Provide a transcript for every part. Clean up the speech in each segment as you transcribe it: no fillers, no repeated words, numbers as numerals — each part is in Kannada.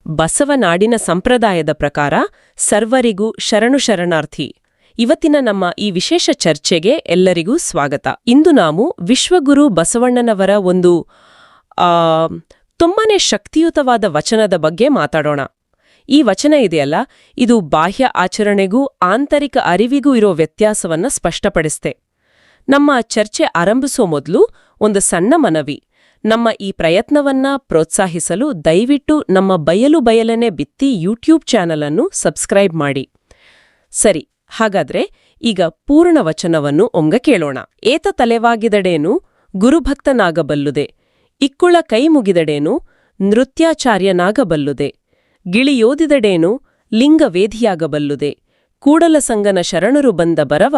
ಬಸವನಾಡಿನ ಸಂಪ್ರದಾಯದ ಪ್ರಕಾರ ಸರ್ವರಿಗೂ ಶರಣು ಶರಣಾರ್ಥಿ. ಇವತ್ತಿನ ನಮ್ಮ ಈ ವಿಶೇಷ ಚರ್ಚೆಗೆ ಎಲ್ಲರಿಗೂ ಸ್ವಾಗತ. ಇಂದು ನಾವು ವಿಶ್ವಗುರು ಬಸವಣ್ಣನವರ ಒಂದು ತುಂಬಾನೇ ಶಕ್ತಿಯುತವಾದ ವಚನದ ಬಗ್ಗೆ ಮಾತಾಡೋಣ. ಈ ವಚನ ಇದೆಯಲ್ಲ, ಇದು ಬಾಹ್ಯ ಆಚರಣೆಗೂ ಆಂತರಿಕ ಅರಿವಿಗೂ ಇರೋ ವ್ಯತ್ಯಾಸವನ್ನ ಸ್ಪಷ್ಟಪಡಿಸ್ತೆ. ನಮ್ಮ ಚರ್ಚೆ ಆರಂಭಿಸೋ ಮೊದಲು ಒಂದು ಸಣ್ಣ ಮನವಿ. ನಮ್ಮ ಈ ಪ್ರಯತ್ನವನ್ನ ಪ್ರೋತ್ಸಾಹಿಸಲು ದಯವಿಟ್ಟು ನಮ್ಮ ಬಯಲನೆ ಬಿತ್ತಿ ಯೂಟ್ಯೂಬ್ ಚಾನಲ್ ಅನ್ನು ಸಬ್ಸ್ಕ್ರೈಬ್ ಮಾಡಿ. ಸರಿ, ಹಾಗಾದ್ರೆ ಈಗ ಪೂರ್ಣ ವಚನವನ್ನು ಒಮ್ಮೆ ಕೇಳೋಣ. ಏತ ತಲೆವಾಗಿದಡೇನು ಗುರುಭಕ್ತನಾಗಬಲ್ಲುದೆ, ಇಕ್ಕುಳ ಕೈ ಮುಗಿದಡೇನು ನೃತ್ಯಾಚಾರ್ಯನಾಗಬಲ್ಲುದೆ, ಗಿಳಿಯೋದಿದಡೇನು ಲಿಂಗವೇದಿಯಾಗಬಲ್ಲುದೆ, ಕೂಡಲ ಸಂಗನ ಶರಣರು ಬಂದ ಬರವ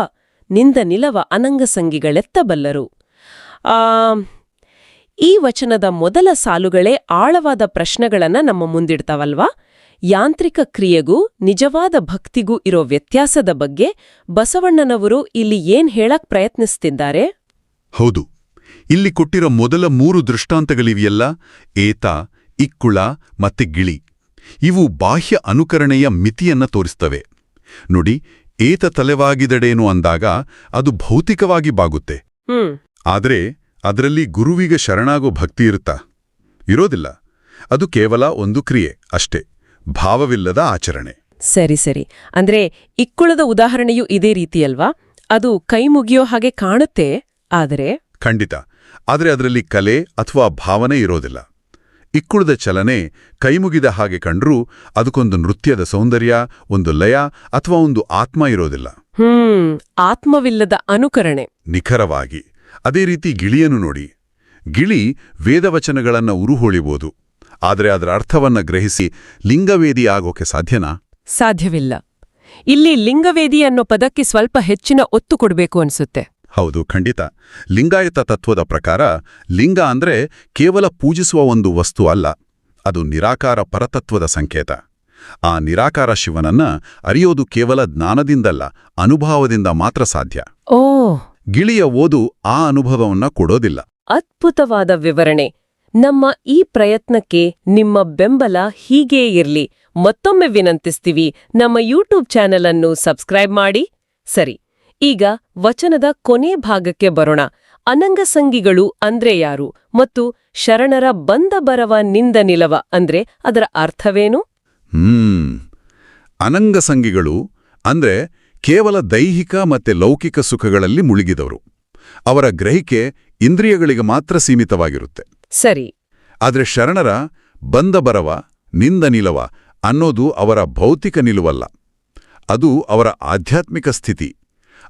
ನಿಂದ ನಿಲವ ಅನಂಗಸಂಗಿಗಳೆತ್ತಬಲ್ಲರು. ಈ ವಚನದ ಮೊದಲ ಸಾಲುಗಳೇ ಆಳವಾದ ಪ್ರಶ್ನೆಗಳನ್ನ ನಮ್ಮ ಮುಂದಿಡ್ತಾವಲ್ವಾ? ಯಾಂತ್ರಿಕ ಕ್ರಿಯೆಗೂ ನಿಜವಾದ ಭಕ್ತಿಗೂ ಇರೋ ವ್ಯತ್ಯಾಸದ ಬಗ್ಗೆ ಬಸವಣ್ಣನವರು ಇಲ್ಲಿ ಏನ್ ಹೇಳಕ್ ಪ್ರಯತ್ನಿಸ್ತಿದ್ದಾರೆ? ಹೌದು, ಇಲ್ಲಿ ಕೊಟ್ಟಿರೋ ಮೊದಲ 3 ದೃಷ್ಟಾಂತಗಳಿವೆಯಲ್ಲ, ಏತ, ಇಕ್ಕುಳ ಮತ್ತೆ ಗಿಳಿ, ಇವು ಬಾಹ್ಯ ಅನುಕರಣೆಯ ಮಿತಿಯನ್ನ ತೋರಿಸ್ತವೆ. ನೋಡಿ, ಏತ ತಲೆವಾಗಿದಡೇನು ಅಂದಾಗ ಅದು ಭೌತಿಕವಾಗಿ ಬಾಗುತ್ತೆ. ಆದ್ರೆ ಅದರಲ್ಲಿ ಗುರುವಿಗೆ ಶರಣಾಗೋ ಭಕ್ತಿ ಇರೋದಿಲ್ಲ. ಅದು ಕೇವಲ ಒಂದು ಕ್ರಿಯೆ ಅಷ್ಟೇ, ಭಾವವಿಲ್ಲದ ಆಚರಣೆ. ಸರಿ, ಅಂದ್ರೆ ಇಕ್ಕುಳದ ಉದಾಹರಣೆಯೂ ಇದೇ ರೀತಿಯಲ್ವಾ? ಅದು ಕೈ ಮುಗಿಯೋ ಹಾಗೆ ಕಾಣುತ್ತೆ, ಆದರೆ ಖಂಡಿತ. ಆದ್ರೆ ಅದರಲ್ಲಿ ಕಲೆ ಅಥವಾ ಭಾವನೆ ಇರೋದಿಲ್ಲ. ಇಕ್ಕುಳದ ಚಲನೆ ಕೈಮುಗಿದ ಹಾಗೆ ಕಂಡ್ರೂ ಅದಕ್ಕೊಂದು ನೃತ್ಯದ ಸೌಂದರ್ಯ, ಒಂದು ಲಯ ಅಥವಾ ಒಂದು ಆತ್ಮ ಇರೋದಿಲ್ಲ. ಆತ್ಮವಿಲ್ಲದ ಅನುಕರಣೆ. ನಿಖರವಾಗಿ. ಅದೇ ರೀತಿ ಗಿಳಿಯನ್ನು ನೋಡಿ. ಗಿಳಿ ವೇದವಚನಗಳನ್ನ ಉರುಹೊಳಿಬೋದು, ಆದರೆ ಅದರ ಅರ್ಥವನ್ನ ಗ್ರಹಿಸಿ ಲಿಂಗವೇದಿ ಆಗೋಕೆ ಸಾಧ್ಯನಾ? ಸಾಧ್ಯವಿಲ್ಲ. ಇಲ್ಲಿ ಲಿಂಗವೇದಿ ಅನ್ನೋ ಪದಕ್ಕೆ ಸ್ವಲ್ಪ ಹೆಚ್ಚಿನ ಒತ್ತು ಕೊಡಬೇಕು ಅನ್ಸುತ್ತೆ. ಹೌದು, ಖಂಡಿತ. ಲಿಂಗಾಯತ ತತ್ವದ ಪ್ರಕಾರ ಲಿಂಗ ಅಂದ್ರೆ ಕೇವಲ ಪೂಜಿಸುವ ಒಂದು ವಸ್ತು ಅಲ್ಲ, ಅದು ನಿರಾಕಾರ ಪರತತ್ವದ ಸಂಕೇತ. ಆ ನಿರಾಕಾರ ಶಿವನನ್ನ ಅರಿಯೋದು ಕೇವಲ ಜ್ಞಾನದಿಂದಲ್ಲ, ಅನುಭವದಿಂದ ಮಾತ್ರ ಸಾಧ್ಯ. ಗಿಳಿಯ ಓದು ಆ ಅನುಭವವನ್ನ ಕೊಡೋದಿಲ್ಲ. ಅದ್ಭುತವಾದ ವಿವರಣೆ. ನಮ್ಮ ಈ ಪ್ರಯತ್ನಕ್ಕೆ ನಿಮ್ಮ ಬೆಂಬಲ ಹೀಗೇ ಇರ್ಲಿ. ಮತ್ತೊಮ್ಮೆ ವಿನಂತಿಸ್ತೀವಿ, ನಮ್ಮ ಯೂಟ್ಯೂಬ್ ಚಾನೆಲ್ ಅನ್ನು ಸಬ್ಸ್ಕ್ರೈಬ್ ಮಾಡಿ. ಸರಿ, ಈಗ ವಚನದ ಕೊನೆ ಭಾಗಕ್ಕೆ ಬರೋಣ. ಅನಂಗಸಂಗಿಗಳು ಅಂದ್ರೆ ಯಾರು ಮತ್ತು ಶರಣರ ಬಂದ ಬರವ ನಿಂದ ನಿಲವ ಅಂದ್ರೆ ಅದರ ಅರ್ಥವೇನು? ಅನಂಗಸಂಗಿಗಳು ಅಂದ್ರೆ ಕೇವಲ ದೈಹಿಕ ಮತ್ತೆ ಲೌಕಿಕ ಸುಖಗಳಲ್ಲಿ ಮುಳುಗಿದವರು. ಅವರ ಗ್ರಹಿಕೆ ಇಂದ್ರಿಯಗಳಿಗೆ ಮಾತ್ರ ಸೀಮಿತವಾಗಿರುತ್ತೆ. ಸರಿ. ಆದ್ರೆ ಶರಣರ ಬಂದ ಬರವ ನಿಂದ ನಿಲವ ಅನ್ನೋದು ಅವರ ಭೌತಿಕ ನಿಲುವಲ್ಲ, ಅದು ಅವರ ಆಧ್ಯಾತ್ಮಿಕ ಸ್ಥಿತಿ,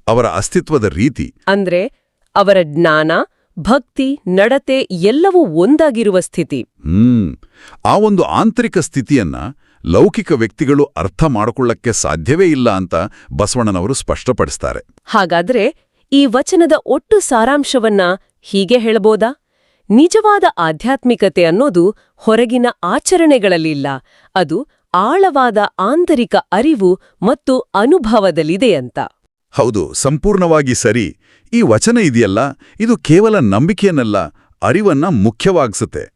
ಅವರ ಅಸ್ತಿತ್ವದ ರೀತಿ. ಅಂದ್ರೆ ಅವರ ಜ್ಞಾನ, ಭಕ್ತಿ, ನಡತೆ ಎಲ್ಲವೂ ಒಂದಾಗಿರುವ ಸ್ಥಿತಿ. ಆ ಒಂದು ಆಂತರಿಕ ಸ್ಥಿತಿಯನ್ನ ಲೌಕಿಕ ವ್ಯಕ್ತಿಗಳು ಅರ್ಥ ಮಾಡಿಕೊಳ್ಳಕ್ಕೆ ಸಾಧ್ಯವೇ ಇಲ್ಲ ಅಂತ ಬಸವಣ್ಣನವರು ಸ್ಪಷ್ಟಪಡಿಸ್ತಾರೆ. ಹಾಗಾದ್ರೆ ಈ ವಚನದ ಒಟ್ಟು ಸಾರಾಂಶವನ್ನ ಹೀಗೆ ಹೇಳಬಹುದಾ? ನಿಜವಾದ ಆಧ್ಯಾತ್ಮಿಕತೆ ಅನ್ನೋದು ಹೊರಗಿನ ಆಚರಣೆಗಳಲ್ಲಿಲ್ಲ, ಅದು ಆಳವಾದ ಆಂತರಿಕ ಅರಿವು ಮತ್ತು ಅನುಭವದಲ್ಲಿದೆ ಅಂತ. ಹೌದು, ಸಂಪೂರ್ಣವಾಗಿ ಸರಿ. ಈ ವಚನ ಇದೆಯಲ್ಲ, ಇದು ಕೇವಲ ನಂಬಿಕೆಯನ್ನಲ್ಲ, ಅರಿವನ್ನ ಮುಖ್ಯವಾಗಿಸುತ್ತೆ.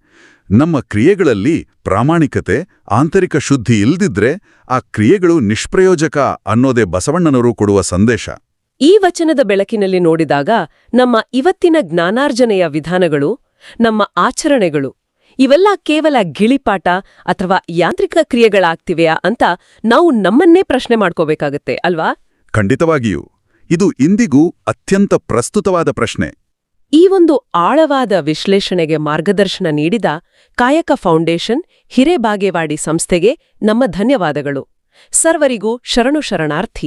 ನಮ್ಮ ಕ್ರಿಯೆಗಳಲ್ಲಿ ಪ್ರಾಮಾಣಿಕತೆ, ಆಂತರಿಕ ಶುದ್ಧಿ ಇಲ್ದಿದ್ರೆ ಆ ಕ್ರಿಯೆಗಳು ನಿಷ್ಪ್ರಯೋಜಕ ಅನ್ನೋದೇ ಬಸವಣ್ಣನವರು ಕೊಡುವ ಸಂದೇಶ. ಈ ವಚನದ ಬೆಳಕಿನಲ್ಲಿ ನೋಡಿದಾಗ ನಮ್ಮ ಇವತ್ತಿನ ಜ್ಞಾನಾರ್ಜನೆಯ ವಿಧಾನಗಳು, ನಮ್ಮ ಆಚರಣೆಗಳು ಇವೆಲ್ಲ ಕೇವಲ ಗಿಳಿಪಾಟ ಅಥವಾ ಯಾಂತ್ರಿಕ ಕ್ರಿಯೆಗಳಾಗ್ತಿವೆಯಾ ಅಂತ ನಾವು ನಮ್ಮನ್ನೇ ಪ್ರಶ್ನೆ ಮಾಡ್ಕೋಬೇಕಾಗತ್ತೆ ಅಲ್ವಾ? ಖಂಡಿತವಾಗಿಯೂ. ಇದು ಇಂದಿಗೂ ಅತ್ಯಂತ ಪ್ರಸ್ತುತವಾದ ಪ್ರಶ್ನೆ. ಈ ಒಂದು ಆಳವಾದ ವಿಶ್ಲೇಷಣೆಗೆ ಮಾರ್ಗದರ್ಶನ ನೀಡಿದ ಕಾಯಕ ಫೌಂಡೇಶನ್ ಹಿರೇಬಾಗೇವಾಡಿ ಸಂಸ್ಥೆಗೆ ನಮ್ಮ ಧನ್ಯವಾದಗಳು. ಸರ್ವರಿಗೂ ಶರಣು ಶರಣಾರ್ಥಿ.